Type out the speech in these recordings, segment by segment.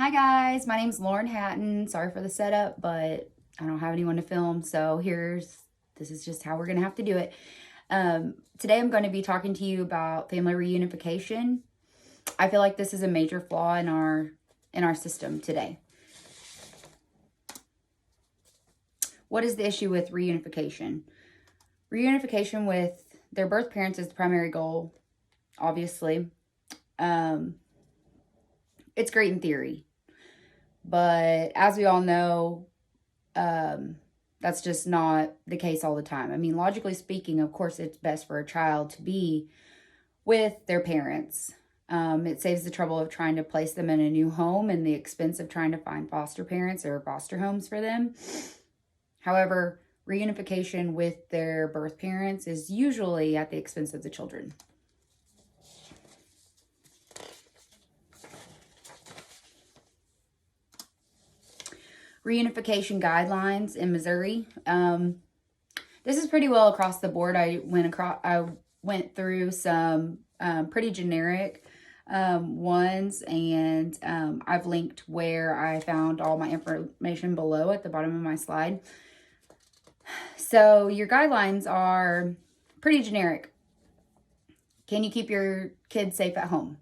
Hi guys, my name's Lauren Hatton. Sorry for the setup, but I don't have anyone to film, so this is just how we're gonna have to do it. Today I'm going to be talking to you about family reunification. I feel like this is a major flaw in our system today. What is the issue with reunification? Reunification with their birth parents is the primary goal, obviously. It's great in theory. But as we all know, that's just not the case all the time. I mean, logically speaking, of course, it's best for a child to be with their parents. It saves the trouble of trying to place them in a new home and the expense of trying to find foster parents or foster homes for them. However, reunification with their birth parents is usually at the expense of the children. Reunification guidelines in Missouri. This is pretty well across the board. I went through some pretty generic ones, and I've linked where I found all my information below at the bottom of my slide. So your guidelines are pretty generic. Can you keep your kids safe at home?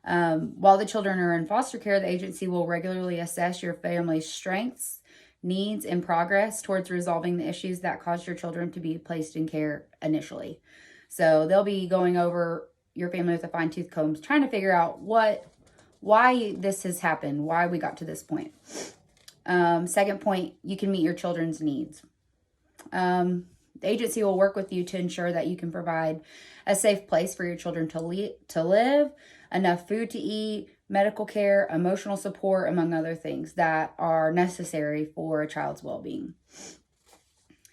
While the children are in foster care, the agency will regularly assess your family's strengths, needs, and progress towards resolving the issues that caused your children to be placed in care initially. So they'll be going over your family with a fine-tooth comb, trying to figure out why this has happened, why we got to this point. Second point, you can meet your children's needs. The agency will work with you to ensure that you can provide a safe place for your children to live, enough food to eat, medical care, emotional support, among other things that are necessary for a child's well-being.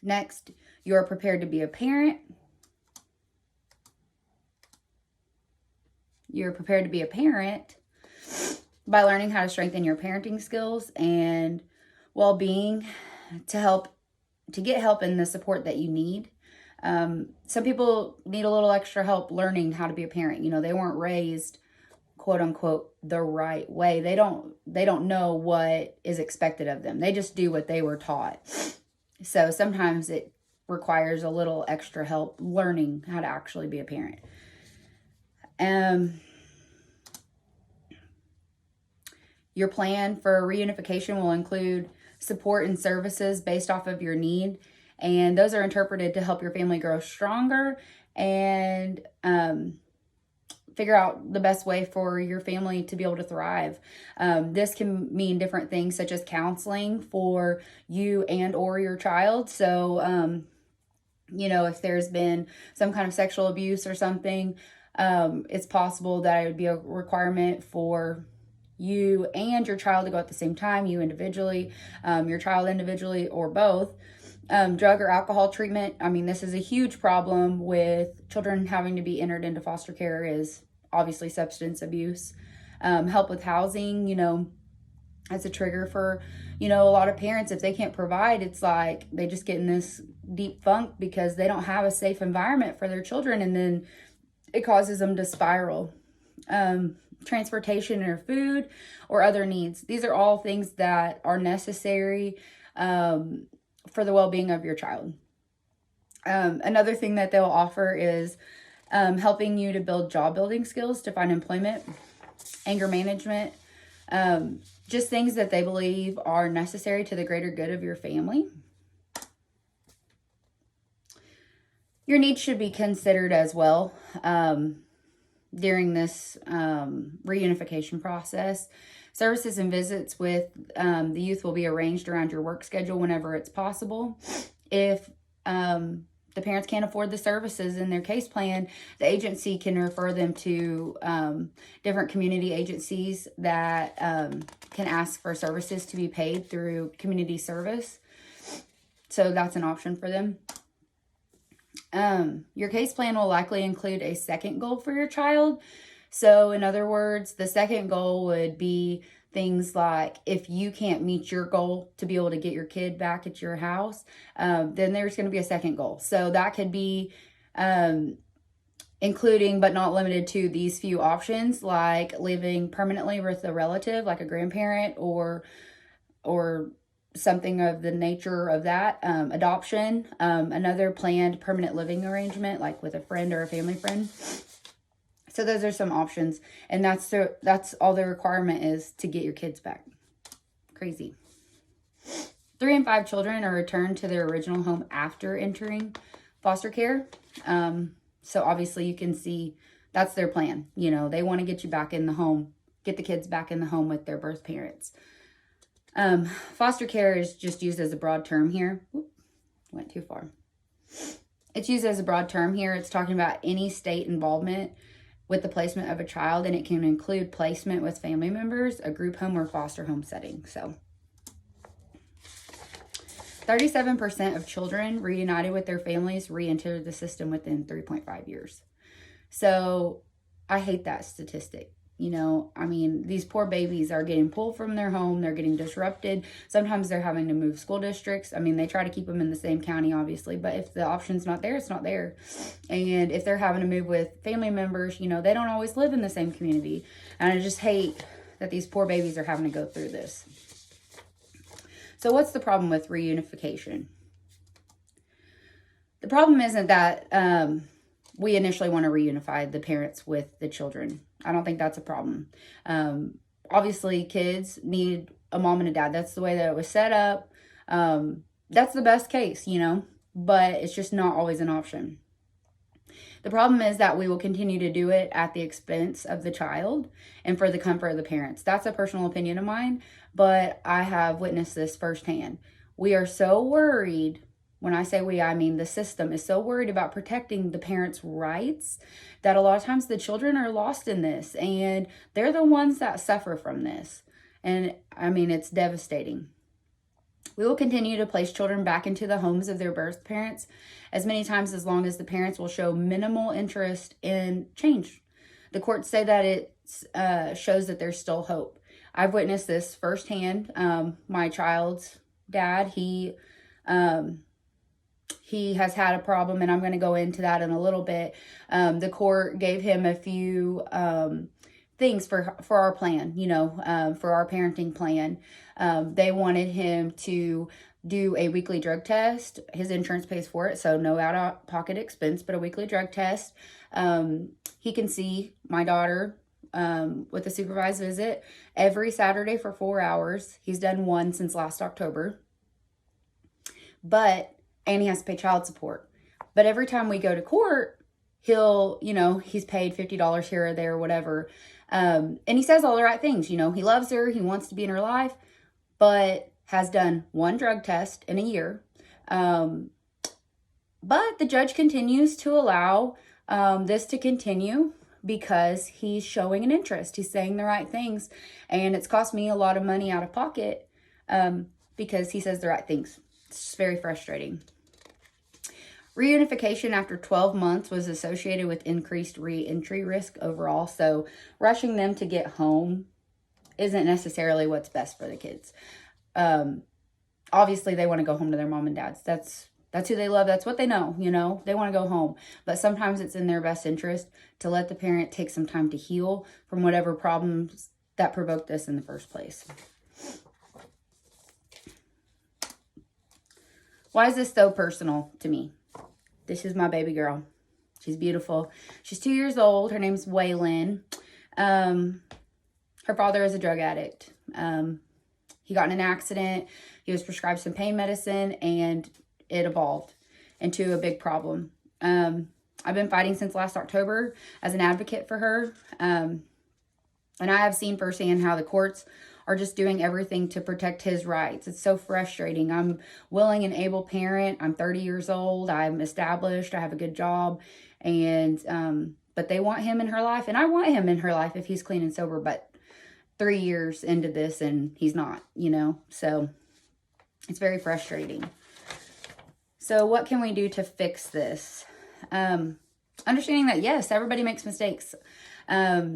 Next, you are prepared to be a parent. You're prepared to be a parent by learning how to strengthen your parenting skills and well-being to get help and the support that you need. Some people need a little extra help learning how to be a parent. You know, they weren't raised, quote unquote, the right way. They don't know what is expected of them. They just do what they were taught. So sometimes it requires a little extra help learning how to actually be a parent. Your plan for reunification will include support and services based off of your need, and those are interpreted to help your family grow stronger and figure out the best way for your family to be able to thrive. This can mean different things such as counseling for you and or your child. So, if there's been some kind of sexual abuse or something, it's possible that it would be a requirement for you and your child to go at the same time, you individually, your child individually, or both. Drug or alcohol treatment. I mean, this is a huge problem with children having to be entered into foster care, is obviously substance abuse. Help with housing, as a trigger for, a lot of parents. If they can't provide, it's like they just get in this deep funk because they don't have a safe environment for their children, and then it causes them to spiral. Transportation or food or other needs. These are all things that are necessary for the well-being of your child. Another thing that they'll offer is helping you to build job building skills to find employment, anger management, just things that they believe are necessary to the greater good of your family. Your needs should be considered as well during this reunification process. Services and visits with the youth will be arranged around your work schedule whenever it's possible. If the parents can't afford the services in their case plan, the agency can refer them to different community agencies that can ask for services to be paid through community service. So that's an option for them. Your case plan will likely include a second goal for your child. So in other words, the second goal would be things like, if you can't meet your goal to be able to get your kid back at your house, then there's going to be a second goal. So that could be including but not limited to these few options, like living permanently with a relative, like a grandparent or something of the nature of that, adoption, another planned permanent living arrangement, like with a friend or a family friend. So those are some options, and that's all the requirement is to get your kids back. Crazy. 3 and 5 children are returned to their original home after entering foster care. So obviously you can see that's their plan. You know, they want to get you back in the home, get the kids back in the home with their birth parents. Foster care is just used as a broad term here. Oop, went too far. It's used as a broad term here. It's talking about any state involvement with the placement of a child, and it can include placement with family members, a group home, or foster home setting. So 37% of children reunited with their families re-entered the system within 3.5 years. So I hate that statistic. You know, I mean, these poor babies are getting pulled from their home. They're getting disrupted. Sometimes they're having to move school districts. I mean, they try to keep them in the same county, obviously, but if the option's not there, it's not there. And if they're having to move with family members, you know, they don't always live in the same community. And I just hate that these poor babies are having to go through this. So what's the problem with reunification? The problem isn't that we initially want to reunify the parents with the children. I don't think that's a problem. Obviously, kids need a mom and a dad. That's the way that it was set up. That's the best case, you know, but it's just not always an option. The problem is that we will continue to do it at the expense of the child and for the comfort of the parents. That's a personal opinion of mine, but I have witnessed this firsthand. We are so worried. When I say we, I mean the system is so worried about protecting the parents' rights that a lot of times the children are lost in this, and they're the ones that suffer from this. And I mean, it's devastating. We will continue to place children back into the homes of their birth parents as many times as long as the parents will show minimal interest in change. The courts say that it shows that there's still hope. I've witnessed this firsthand. My child's dad, he has had a problem, and I'm going to go into that in a little bit. The court gave him a few things for our plan, you know, for our parenting plan. They wanted him to do a weekly drug test. His insurance pays for it, so no out-of-pocket expense, but a weekly drug test. He can see my daughter with a supervised visit every Saturday for 4 hours. He's done one since last October. And he has to pay child support. But every time we go to court, he'll, you know, he's paid $50 here or there, whatever. And he says all the right things. You know, he loves her. He wants to be in her life, but has done one drug test in a year. But the judge continues to allow this to continue because he's showing an interest. He's saying the right things. And it's cost me a lot of money out of pocket because he says the right things. It's just very frustrating. Reunification after 12 months was associated with increased re-entry risk overall. So rushing them to get home isn't necessarily what's best for the kids. Obviously, they want to go home to their mom and dads. That's who they love. That's what they know, you know. They want to go home. But sometimes it's in their best interest to let the parent take some time to heal from whatever problems that provoked this in the first place. Why is this so personal to me? This is my baby girl. She's beautiful. She's 2 years old. Her name's Waylon. Her father is a drug addict. He got in an accident. He was prescribed some pain medicine, and it evolved into a big problem. I've been fighting since last October as an advocate for her. And I have seen firsthand how the courts are just doing everything to protect his rights. It's so frustrating. I'm willing and able parent. I'm 30 years old. I'm established. I have a good job. And, but they want him in her life. And I want him in her life if he's clean and sober. But 3 years into this and he's not, you know. So it's very frustrating. So what can we do to fix this? Understanding that, yes, everybody makes mistakes. I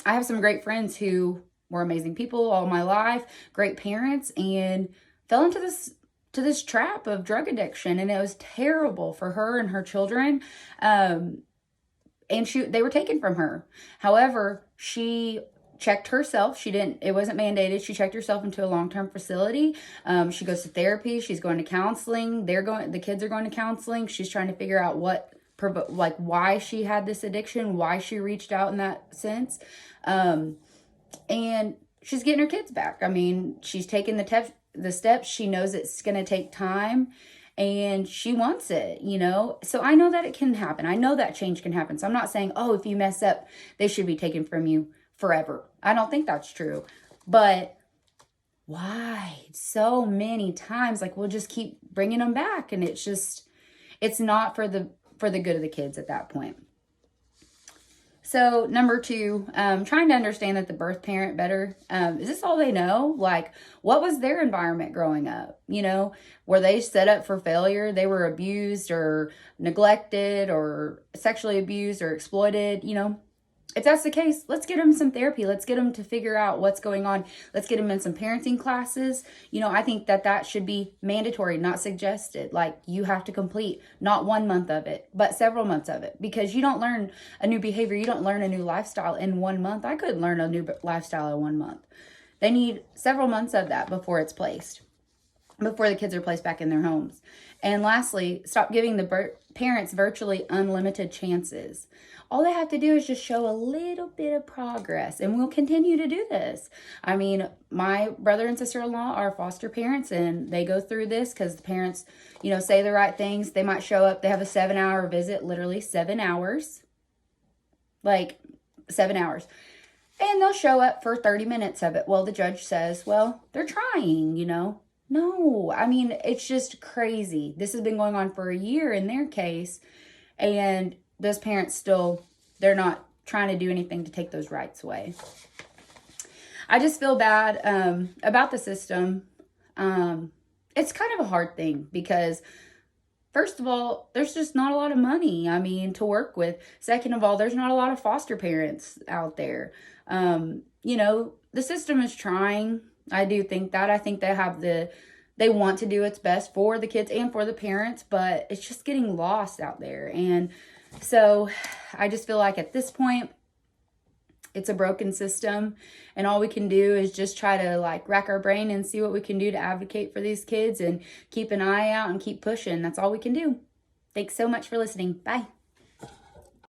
have some great friends who were amazing people all my life, great parents, and fell into this trap of drug addiction, and it was terrible for her and her children. and they were taken from her. However, she checked herself. It wasn't mandated. She checked herself into a long-term facility. She goes to therapy. She's going to counseling. The kids are going to counseling. She's trying to figure out why she had this addiction, why she reached out in that sense. And she's getting her kids back. I mean, she's taking the steps. She knows it's going to take time and she wants it, So I know that it can happen. I know that change can happen. So I'm not saying, oh, if you mess up, they should be taken from you forever. I don't think that's true. But why so many times? Like, we'll just keep bringing them back. And it's not for the good of the kids at that point. So number 2, trying to understand that the birth parent better. Is this all they know? Like, what was their environment growing up? Were they set up for failure? They were abused or neglected or sexually abused or exploited, If that's the case, let's get them some therapy. Let's get them to figure out what's going on. Let's get them in some parenting classes. I think that should be mandatory, not suggested. Like, you have to complete not 1 month of it, but several months of it, because you don't learn a new behavior. You don't learn a new lifestyle in 1 month. I couldn't learn a new lifestyle in 1 month. They need several months of that before the kids are placed back in their homes. And lastly, stop giving the parents virtually unlimited chances. All they have to do is just show a little bit of progress, and we'll continue to do this. I mean, my brother and sister-in-law are foster parents, and they go through this because the parents, say the right things. They might show up. They have a 7-hour visit, literally 7 hours. Like, 7 hours. And they'll show up for 30 minutes of it. Well, the judge says, well, they're trying, No, I mean, it's just crazy. This has been going on for a year in their case, and those parents they're not trying to do anything to take those rights away. I just feel bad about the system. It's kind of a hard thing because, first of all, there's just not a lot of money, to work with. Second of all, there's not a lot of foster parents out there. The system is trying. I do think that. I think they want to do its best for the kids and for the parents, but it's just getting lost out there. And so I just feel like at this point, it's a broken system, and all we can do is just try to rack our brain and see what we can do to advocate for these kids and keep an eye out and keep pushing. That's all we can do. Thanks so much for listening. Bye.